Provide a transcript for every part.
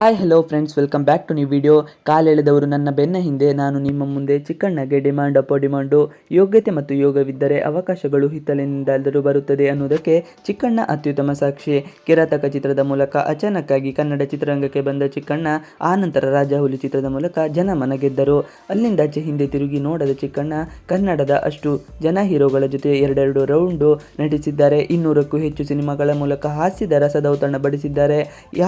Hi hello friends, welcome back to new video. ಕಾಲೆಳೆದವರು ನನ್ನ ಬೆನ್ನ ಹಿಂದೆ, ನಾನು ನಿಮ್ಮ ಮುಂದೆ. ಚಿಕ್ಕಣ್ಣಗೆ ಡಿಮಾಂಡ್ ಅಪೋ ಡಿಮಾಂಡು. ಯೋಗ್ಯತೆ ಮತ್ತು ಯೋಗವಿದ್ದರೆ ಅವಕಾಶಗಳು ಹಿತ್ತಲಿನಿಂದಲೂ ಬರುತ್ತದೆ ಅನ್ನೋದಕ್ಕೆ ಚಿಕ್ಕಣ್ಣ ಅತ್ಯುತ್ತಮ ಸಾಕ್ಷಿ. ಕಿರಾತಕ ಚಿತ್ರದ ಮೂಲಕ ಅಚಾನಕ್ಕಾಗಿ ಕನ್ನಡ ಚಿತ್ರರಂಗಕ್ಕೆ ಬಂದ ಚಿಕ್ಕಣ್ಣ ಆ ನಂತರ ರಾಜಾಹುಲಿ ಚಿತ್ರದ ಮೂಲಕ ಜನಮನ ಗೆದ್ದರು. ಅಲ್ಲಿಂದಾಚೆ ಹಿಂದೆ ತಿರುಗಿ ನೋಡದ ಚಿಕ್ಕಣ್ಣ ಕನ್ನಡದ ಅಷ್ಟು ಜನ ಹೀರೋಗಳ ಜೊತೆ ಎರಡೆರಡು ರೌಂಡು ನಟಿಸಿದ್ದಾರೆ. 200ಕ್ಕೂ ಹೆಚ್ಚು ಸಿನಿಮಾಗಳ ಮೂಲಕ ಹಾಸ್ಯದ ರಸದೌತಣ ಬಡಿಸಿದ್ದಾರೆ.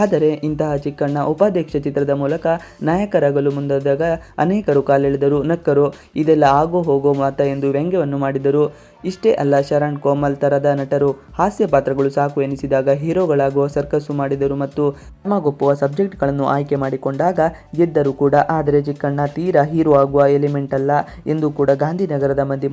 ಆದರೆ ಇಂತಹ ಚಿಕ್ಕಣ್ಣ ಉಪಾಧ್ಯಕ್ಷ ಚಿತ್ರದ ಮೂಲಕ ನಾಯಕರಾಗಲು ಮುಂದಾದಾಗ ಅನೇಕರು ಕಾಲೆಳೆದರು, ನಕ್ಕರು. ಇದೆಲ್ಲ ಆಗೋ ಹೋಗೋ ಮಾತ ಎಂದು ವ್ಯಂಗ್ಯವನ್ನು ಮಾಡಿದರು. ಇಷ್ಟೇ ಅಲ್ಲ, ಶರಣ್, ಕೋಮಲ್ ತರದ ನಟರು ಹಾಸ್ಯ ಪಾತ್ರಗಳು ಸಾಕು ಎನಿಸಿದಾಗ ಹೀರೋಗಳಾಗುವ ಸರ್ಕಸ್ಸು ಮಾಡಿದರು ಮತ್ತು ತಮಗೊಪ್ಪುವ ಸಬ್ಜೆಕ್ಟ್ಗಳನ್ನು ಆಯ್ಕೆ ಮಾಡಿಕೊಂಡಾಗ ಗೆದ್ದರು ಕೂಡ. ಆದರೆ ಚಿಕ್ಕಣ್ಣ ತೀರಾ ಹೀರೋ ಆಗುವ ಎಲಿಮೆಂಟ್ ಅಲ್ಲ ಎಂದು ಕೂಡ ಗಾಂಧಿನಗರದ ಮಂದಿ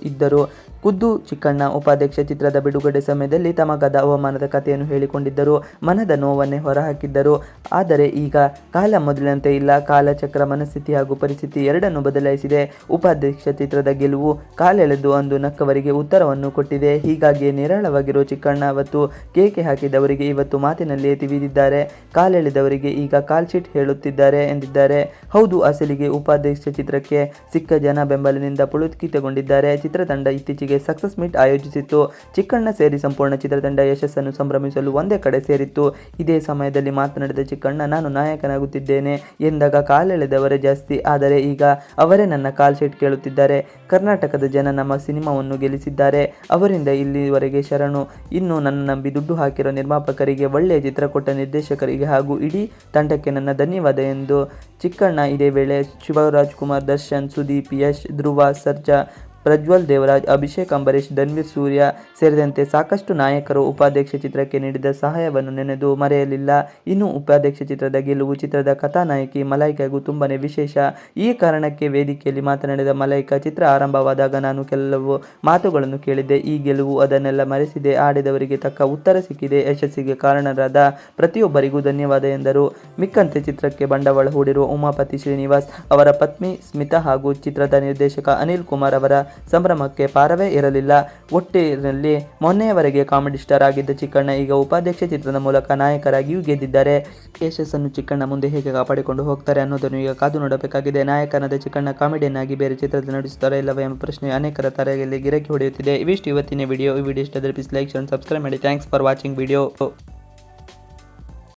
ಇದ್ದರು. ಖುದ್ದು ಚಿಕ್ಕಣ್ಣ ಉಪಾಧ್ಯಕ್ಷ ಚಿತ್ರದ ಬಿಡುಗಡೆ ಸಮಯದಲ್ಲಿ ತಮಗಾದ ಅವಮಾನದ ಕಥೆಯನ್ನು ಹೇಳಿಕೊಂಡಿದ್ದರು, ಮನದ ನೋವನ್ನೇ ಹೊರಹಾಕಿದ್ದರು. ಆದರೆ ಈಗ ಕಾಲ ಮೊದಲಿನಂತೆ ಇಲ್ಲ. ಕಾಲಚಕ್ರ ಮನಸ್ಥಿತಿ ಹಾಗೂ ಪರಿಸ್ಥಿತಿ ಎರಡನ್ನೂ ಬದಲಾಯಿಸಿದೆ. ಉಪಾಧ್ಯಕ್ಷ ಚಿತ್ರದ ಗೆಲುವು ಕಾಲೆಳೆದು ಅಂದು ನಕ್ಕವರಿಗೆ ಉತ್ತರವನ್ನು ಕೊಟ್ಟಿದೆ. ಹೀಗಾಗಿಯೇ ನಿರಾಳವಾಗಿರೋ ಚಿಕ್ಕಣ್ಣ ಅವತ್ತು ಕೇಕೆ ಹಾಕಿದವರಿಗೆ ಇವತ್ತು ಮಾತಿನಲ್ಲಿಯೇ ತಿವಿದಿದ್ದಾರೆ. ಕಾಲೆಳೆದವರಿಗೆ ಈಗ ಕಾಲ್ ಶೀಟ್ ಹೇಳುತ್ತಿದ್ದಾರೆ ಎಂದಿದ್ದಾರೆ. ಹೌದು, ಅಸಲಿಗೆ ಉಪಾಧ್ಯಕ್ಷ ಚಿತ್ರಕ್ಕೆ ಸಿಕ್ಕ ಜನ ಬೆಂಬಲದಿಂದ ಪುಳಕಿತಗೊಂಡಿದ್ದಾರೆ. ಚಿತ್ರತಂಡ ಇತ್ತೀಚೆಗೆ ಸಕ್ಸಸ್ ಮೀಟ್ ಆಯೋಜಿಸಿತ್ತು. ಚಿಕ್ಕಣ್ಣ ಸೇರಿ ಸಂಪೂರ್ಣ ಚಿತ್ರತಂಡ ಯಶಸ್ಸನ್ನು ಸಂಭ್ರಮಿಸಲು ಒಂದೇ ಕಡೆ ಸೇರಿತ್ತು. ಇದೇ ಸಮಯದಲ್ಲಿ ಮಾತನಾಡಿದ ಚಿಕ್ಕಣ್ಣ, ನಾನು ನಾಯಕನಾಗುತ್ತಿದ್ದೇನೆ ಎಂದಾಗ ಕಾಲೆಳೆದವರೇ ಜಾಸ್ತಿ. ಆದರೆ ಈಗ ಅವರೇ ನನ್ನ ಕಾಲ್ ಶೀಟ್ ಕೇಳುತ್ತಿದ್ದಾರೆ. ಕರ್ನಾಟಕದ ಜನ ನಮ್ಮ ಸಿನಿಮಾವನ್ನು ಗೆಲ್ಲಿಸಿದ್ದಾರೆ. ಅವರಿಂದ ಇಲ್ಲಿವರೆಗೆ ಶರಣು. ಇನ್ನು ನನ್ನ ನಂಬಿ ದುಡ್ಡು ಹಾಕಿರೋ ನಿರ್ಮಾಪಕರಿಗೆ, ಒಳ್ಳೆಯ ಚಿತ್ರ ಕೊಟ್ಟ ನಿರ್ದೇಶಕರಿಗೆ ಹಾಗೂ ಇಡೀ ತಂಡಕ್ಕೆ ನನ್ನ ಧನ್ಯವಾದ ಎಂದು ಚಿಕ್ಕಣ್ಣ ಇದೇ ವೇಳೆ ಶಿವರಾಜ್ಕುಮಾರ್, ದರ್ಶನ್, ಸುದೀಪ್, ಯಶ್, ಧ್ರುವ ಸರ್ಜಾ, ಪ್ರಜ್ವಲ್ ದೇವರಾಜ್, ಅಭಿಷೇಕ್ ಅಂಬರೀಶ್, ಧನ್ವೀರ್ ಸೂರ್ಯ ಸೇರಿದಂತೆ ಸಾಕಷ್ಟು ನಾಯಕರು ಉಪಾಧ್ಯಕ್ಷ ಚಿತ್ರಕ್ಕೆ ನೀಡಿದ ಸಹಾಯವನ್ನು ನೆನೆದು ಮರೆಯಲಿಲ್ಲ. ಇನ್ನು ಉಪಾಧ್ಯಕ್ಷ ಚಿತ್ರದ ಗೆಲುವು ಚಿತ್ರದ ಕಥಾನಾಯಕಿ ಮಲೈಕಾಗೂ ತುಂಬಾನೇ ವಿಶೇಷ. ಈ ಕಾರಣಕ್ಕೆ ವೇದಿಕೆಯಲ್ಲಿ ಮಾತನಾಡಿದ ಮಲೈಕಾ, ಚಿತ್ರ ಆರಂಭವಾದಾಗ ನಾನು ಕೆಲವು ಮಾತುಗಳನ್ನು ಕೇಳಿದ್ದೆ. ಈ ಗೆಲುವು ಅದನ್ನೆಲ್ಲ ಮರೆಸಿದೆ. ಆಡಿದವರಿಗೆ ತಕ್ಕ ಉತ್ತರ ಸಿಕ್ಕಿದೆ. ಯಶಸ್ಸಿಗೆ ಕಾರಣರಾದ ಪ್ರತಿಯೊಬ್ಬರಿಗೂ ಧನ್ಯವಾದ ಎಂದರು. ಮಿಕ್ಕಂತೆ ಚಿತ್ರಕ್ಕೆ ಬಂಡವಾಳ ಹೂಡಿರುವ ಉಮಾಪತಿ ಶ್ರೀನಿವಾಸ್, ಅವರ ಪತ್ನಿ ಸ್ಮಿತಾ ಹಾಗೂ ಚಿತ್ರದ ನಿರ್ದೇಶಕ ಅನಿಲ್ ಕುಮಾರ್ ಅವರ ಸಂಭ್ರಮಕ್ಕೆ ಪಾರವೇ ಇರಲಿಲ್ಲ. ಒಟ್ಟಿನಲ್ಲಿ ಮೊನ್ನೆಯವರೆಗೆ ಕಾಮಿಡಿ ಸ್ಟಾರ್ ಆಗಿದ್ದ ಚಿಕ್ಕಣ್ಣ ಈಗ ಉಪಾಧ್ಯಕ್ಷ ಚಿತ್ರದ ಮೂಲಕ ನಾಯಕರಾಗಿಯೂ ಗೆದ್ದಿದ್ದಾರೆ. ಯಶಸ್ಸನ್ನು ಚಿಕ್ಕಣ್ಣ ಮುಂದೆ ಹೇಗೆ ಕಾಪಾಡಿಕೊಂಡು ಹೋಗ್ತಾರೆ ಅನ್ನೋದನ್ನು ಈಗ ಕಾದು ನೋಡಬೇಕಾಗಿದೆ. ನಾಯಕನಾದ ಚಿಕ್ಕಣ್ಣ ಕಾಮಿಡಿಯನ್ ಆಗಿ ಬೇರೆ ಚಿತ್ರದಲ್ಲಿ ನಟಿಸುತ್ತಾರೆ ಇಲ್ಲವೇ ಎಂಬ ಪ್ರಶ್ನೆ ಅನೇಕರ ತಲೆಯಲ್ಲಿ ಗಿರಕಿ ಹೊಡೆಯುತ್ತಿದೆ. ಇವಿಷ್ಟು ಇವತ್ತಿನ ವಿಡಿಯೋ. ಈ ವಿಡಿಯೋ ಇಷ್ಟವಾದರೆ ಪ್ಲೀಸ್ ಲೈಕ್, ಶೇರ್, ಸಬ್ಸ್ಕ್ರೈಬ್ ಮಾಡಿ. Thanks for watching video.